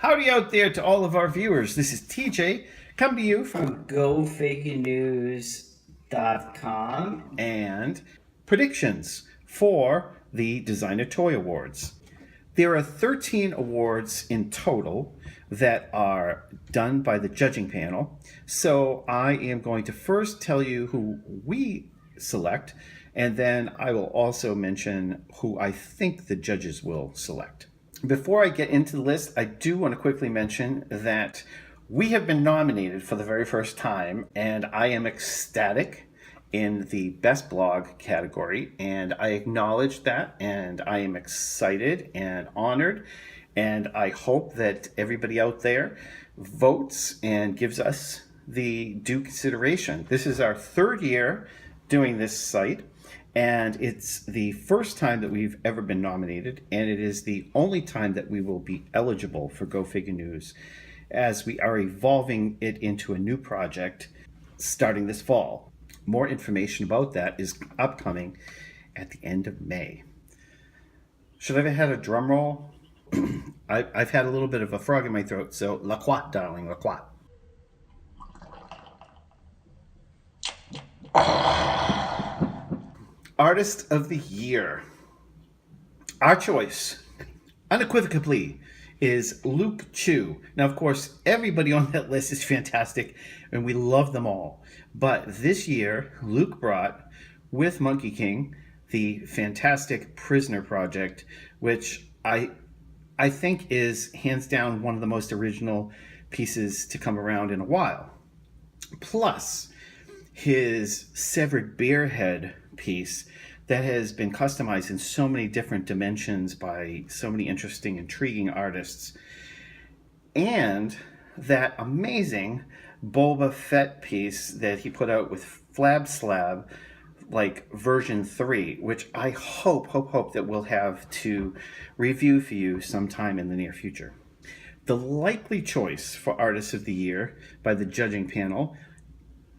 Howdy out there to all of our viewers. This is TJ, come to you from GoFigNews.com and predictions for the Designer Toy Awards. There are 13 awards in total that are done by the judging panel. So I am going to first tell you who we select, and then I will also mention who I think the judges will select. Before I get into the list, I do want to quickly mention that we have been nominated for the very first time, and I am ecstatic in the best blog category, and I acknowledge that, and I am excited and honored, and I hope that everybody out there votes and gives us the due consideration. This is our third year doing this site, and it's the first time that we've ever been nominated, and it is the only time that we will be eligible for Go Figure News, as we are evolving it into a new project starting this fall. More information about that is upcoming at the end of May. Should I have had a drum roll? I've had a little bit of a frog in my throat, so la croix, darling, la croix. Artist of the Year. Our choice, unequivocally, is Luke Chu. Now, of course, everybody on that list is fantastic, and we love them all. But this year, Luke brought, with Monkey King, the fantastic Prisoner project, which I think is hands down one of the most original pieces to come around in a while. Plus, his Severed Bear Head piece that has been customized in so many different dimensions by so many interesting, intriguing artists. And that amazing Boba Fett piece that he put out with Flab Slab, like version 3, which I hope that we'll have to review for you sometime in the near future. The likely choice for Artist of the Year by the judging panel,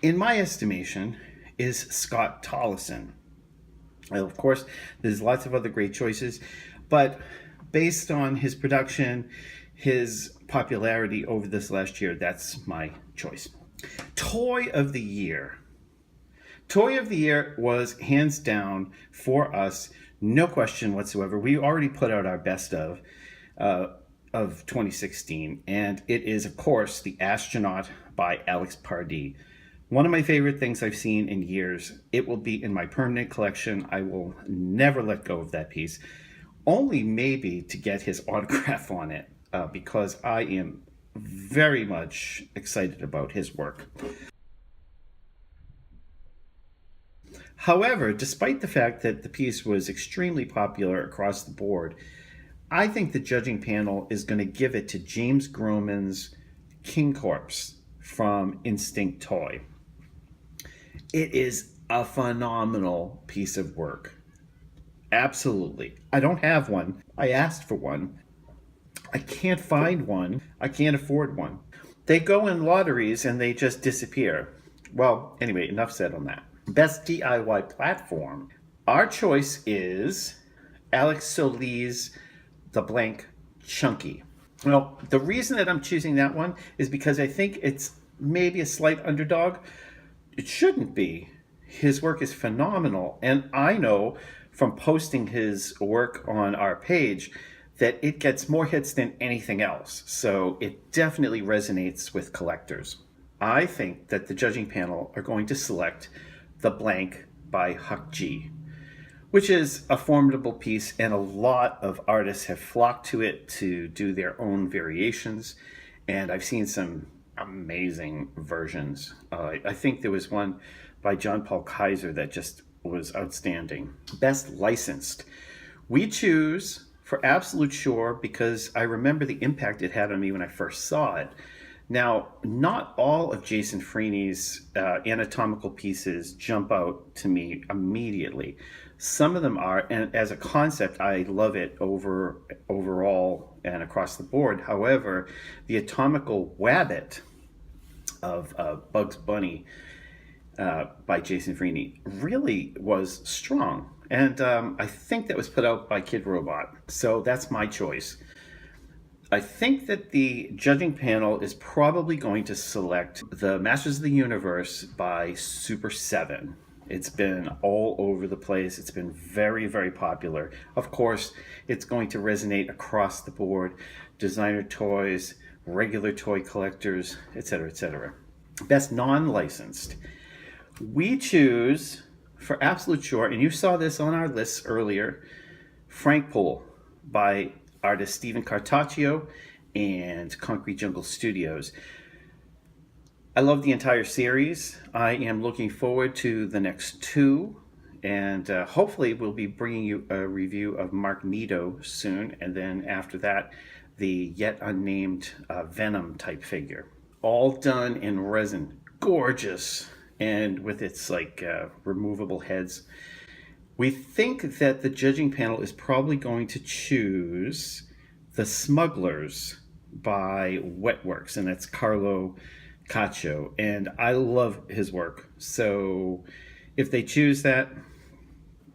in my estimation, is Scott Tollison. Well, of course, there's lots of other great choices, but based on his production, his popularity over this last year, that's my choice. Toy of the Year. Toy of the Year was hands down for us, no question whatsoever. We already put out our best of 2016, and it is, of course, The Astronaut by Alex Pardee. One of my favorite things I've seen in years. It will be in my permanent collection. I will never let go of that piece, only maybe to get his autograph on it, because I am very much excited about his work. However, despite the fact that the piece was extremely popular across the board, I think the judging panel is going to give it to James Groman's King Corpse from Instinct Toy. It is a phenomenal piece of work. Absolutely. I don't have one. I asked for one. I can't find one. I can't afford one. They go in lotteries and they just disappear. Well, anyway, enough said on that. Best DIY platform. Our choice is Alex Solis' The Blank Chunky. Well, the reason that I'm choosing that one is because I think it's maybe a slight underdog. It shouldn't be. His work is phenomenal, and I know from posting his work on our page that it gets more hits than anything else, so it definitely resonates with collectors. I think that the judging panel are going to select The Blank by Huck G, which is a formidable piece, and a lot of artists have flocked to it to do their own variations, and I've seen some amazing versions. I think there was one by John Paul Kaiser that just was outstanding. Best licensed. We choose for Absolute Sure because I remember the impact it had on me when I first saw it. Now, not all of Jason Freeney's anatomical pieces jump out to me immediately. Some of them are, and as a concept, I love it overall and across the board. However, the Anatomical Wabbit of Bugs Bunny by Jason Freeney really was strong. And I think that was put out by Kid Robot. So that's my choice. I think that the judging panel is probably going to select the Masters of the Universe by Super 7. It's been all over the place. It's been very, very popular. Of course, it's going to resonate across the board. Designer toys, regular toy collectors, etc., etc. Best non-licensed. We choose, for absolute sure, and you saw this on our list earlier, Frank Poole by artist Stephen Cartaccio and Concrete Jungle Studios. I love the entire series. I am looking forward to the next two, and hopefully we'll be bringing you a review of Mark Nito soon, and then after that, the yet unnamed Venom type figure. All done in resin. Gorgeous. And with its removable heads. We think that the judging panel is probably going to choose The Smugglers by Wetworks, and that's Carlo Caccio. And I love his work. So if they choose that,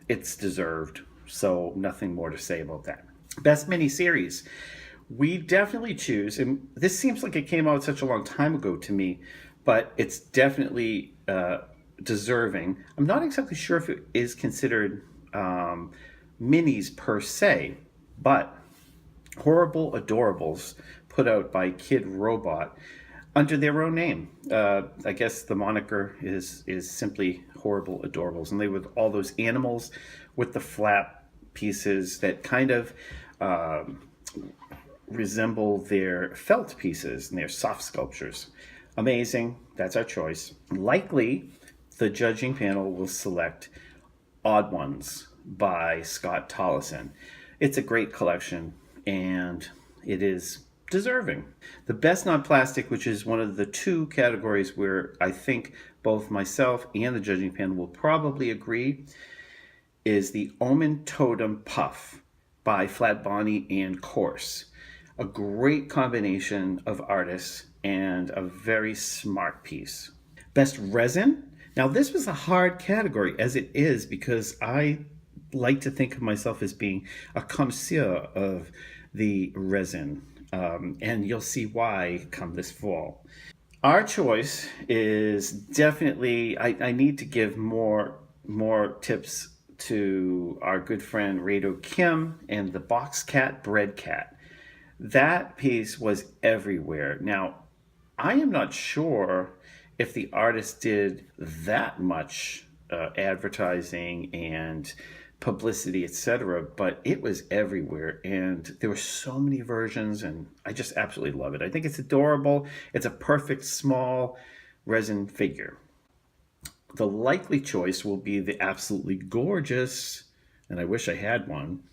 it's deserved. So nothing more to say about that. Best miniseries. We definitely choose, and this seems like it came out such a long time ago to me, but it's definitely deserving. I'm not exactly sure if it is considered minis per se, but Horrible Adorables, put out by Kid Robot under their own name. I guess the moniker is simply Horrible Adorables, and they with all those animals with the flap pieces that kind of resemble their felt pieces and their soft sculptures. Amazing. That's our choice. Likely, the judging panel will select Odd Ones by Scott Tollison. It's a great collection, and it is deserving. The best non-plastic, which is one of the two categories where I think both myself and the judging panel will probably agree, is the Omen Totem Puff by Flat Bonnie and Course. A great combination of artists and a very smart piece. Best resin. Now this was a hard category, as it is, because I like to think of myself as being a connoisseur of the resin, and you'll see why come this fall. Our choice is definitely, I need to give more tips to our good friend Rado Kim and the Box Cat Bread Cat. That piece was everywhere. Now, I am not sure if the artist did that much advertising and publicity, etc., but it was everywhere, and there were so many versions, and I just absolutely love it. I think it's adorable. It's a perfect small resin figure. The likely choice will be the absolutely gorgeous, and I wish I had one,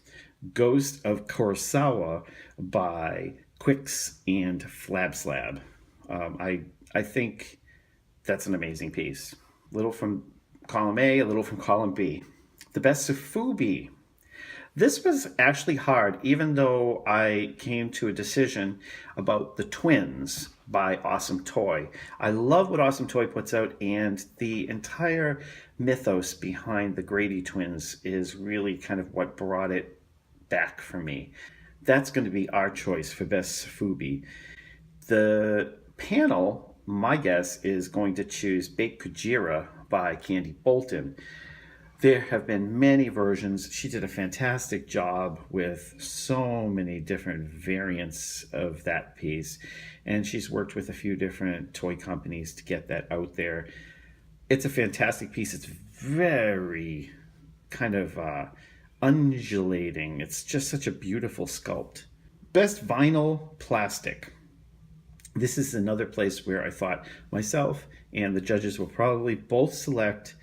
Ghost of Kurosawa by Quicks and Flab Slab. I think that's an amazing piece. A little from column A, a little from column B. The best of foobie. This was actually hard, even though I came to a decision about The Twins by Awesome Toy. I love what Awesome Toy puts out, and the entire mythos behind the Grady twins is really kind of what brought it back for me. That's going to be our choice for best foobie. The panel, my guess, is going to choose Baked Kujira by Candy Bolton. There have been many versions. She did a fantastic job with so many different variants of that piece, and she's worked with a few different toy companies to get that out there. It's a fantastic piece. It's very kind of undulating. It's just such a beautiful sculpt. Best vinyl plastic. This is another place where I thought myself and the judges will probably both select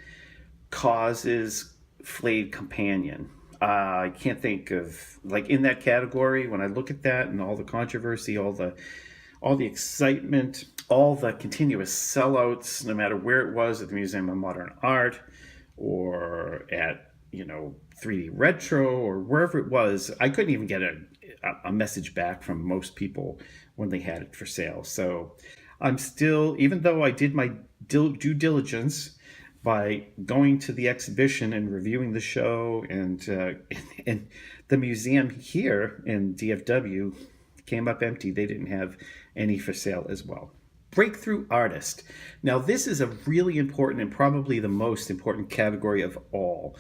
Cause's Flayed Companion. I can't think of, like, in that category, when I look at that and all the controversy, all the excitement, all the continuous sellouts, no matter where it was at the Museum of Modern Art or at 3D Retro or wherever it was, I couldn't even get a message back from most people when they had it for sale. So I'm still, even though I did my due diligence by going to the exhibition and reviewing the show, and the museum here in DFW came up empty. They didn't have any for sale as well. Breakthrough Artist. Now, this is a really important and probably the most important category of all.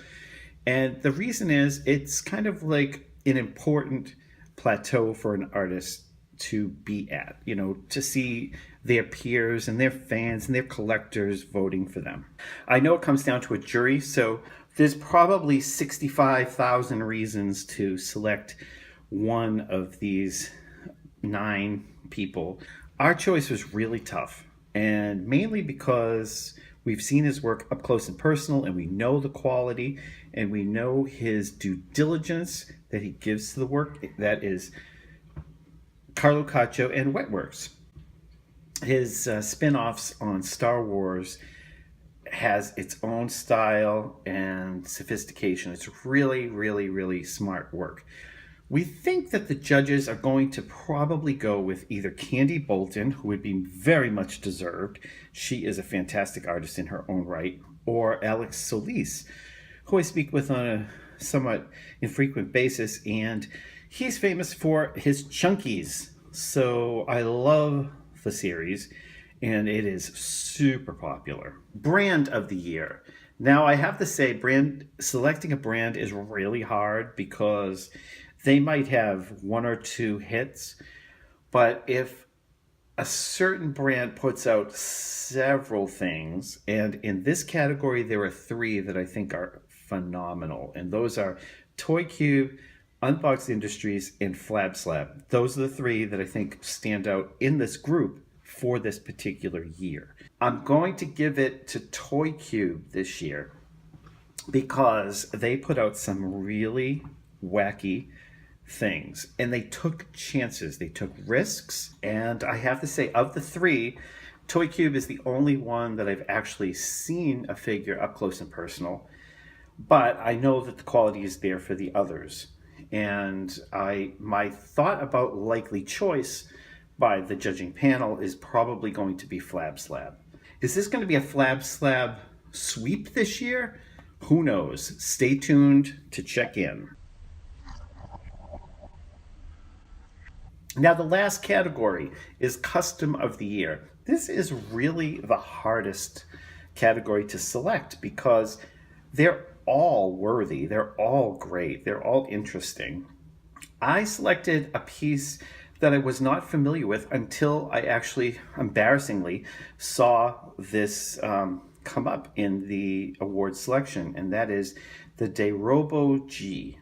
And the reason is it's kind of like an important plateau for an artist to be at, you know, to see their peers and their fans and their collectors voting for them. I know it comes down to a jury, so there's probably 65,000 reasons to select one of these 9 people. Our choice was really tough, and mainly because we've seen his work up close and personal, and we know the quality, and we know his due diligence that he gives to the work. That is Carlo Caccio and Wetworks. His spin-offs on Star Wars has its own style and sophistication. It's really, really, really smart work. We think that the judges are going to probably go with either Candy Bolton, who would be very much deserved. She is a fantastic artist in her own right. Or Alex Solis, who I speak with on a somewhat infrequent basis. And he's famous for his chunkies. So I love the series, and it is super popular. Brand of the year. Now, I have to say, selecting a brand is really hard because they might have 1 or 2 hits, but if a certain brand puts out several things, and in this category there are 3 that I think are phenomenal, and those are Toy Cube, Unboxed Industries, and Flab Slab. Those are the 3 that I think stand out in this group for this particular year. I'm going to give it to Toy Cube this year because they put out some really wacky things, and they took chances, they took risks, and I have to say, of the 3, Toy Cube is the only one that I've actually seen a figure up close and personal, but I know that the quality is there for the others. And my thought about likely choice by the judging panel is probably going to be Flab Slab. Is this going to be a Flab Slab sweep this year? Who knows? Stay tuned to check in. Now, the last category is Custom of the Year. This is really the hardest category to select because they're all worthy, they're all great, they're all interesting. I selected a piece that I was not familiar with until I actually, embarrassingly, saw this come up in the award selection, and that is the DeRobo G.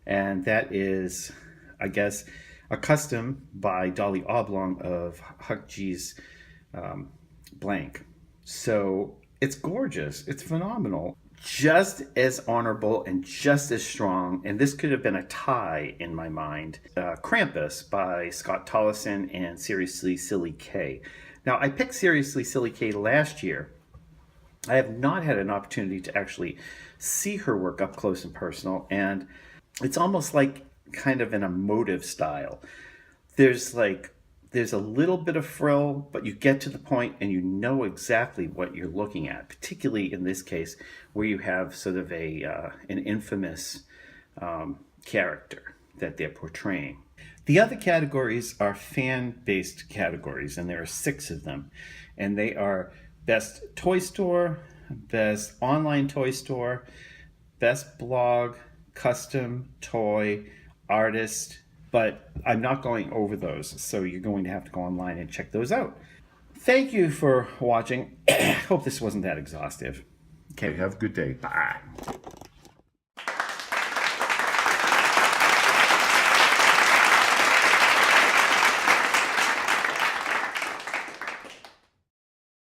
And that is, I guess, a custom by Dolly Oblong of Huck G's blank. So it's gorgeous, it's phenomenal. Just as honorable and just as strong, and this could have been a tie in my mind, Krampus by Scott Tollison and Seriously Silly K. Now, I picked Seriously Silly K last year. I have not had an opportunity to actually see her work up close and personal, and it's almost like kind of an emotive style. There's a little bit of frill, but you get to the point and you know exactly what you're looking at, particularly in this case where you have sort of an infamous character that they're portraying. The other categories are fan-based categories, and there are 6 of them. And they are Best Toy Store, Best Online Toy Store, Best Blog, Custom, Toy, Artist, but I'm not going over those, so you're going to have to go online and check those out. Thank you for watching. Hope this wasn't that exhaustive. Okay, have a good day. Bye.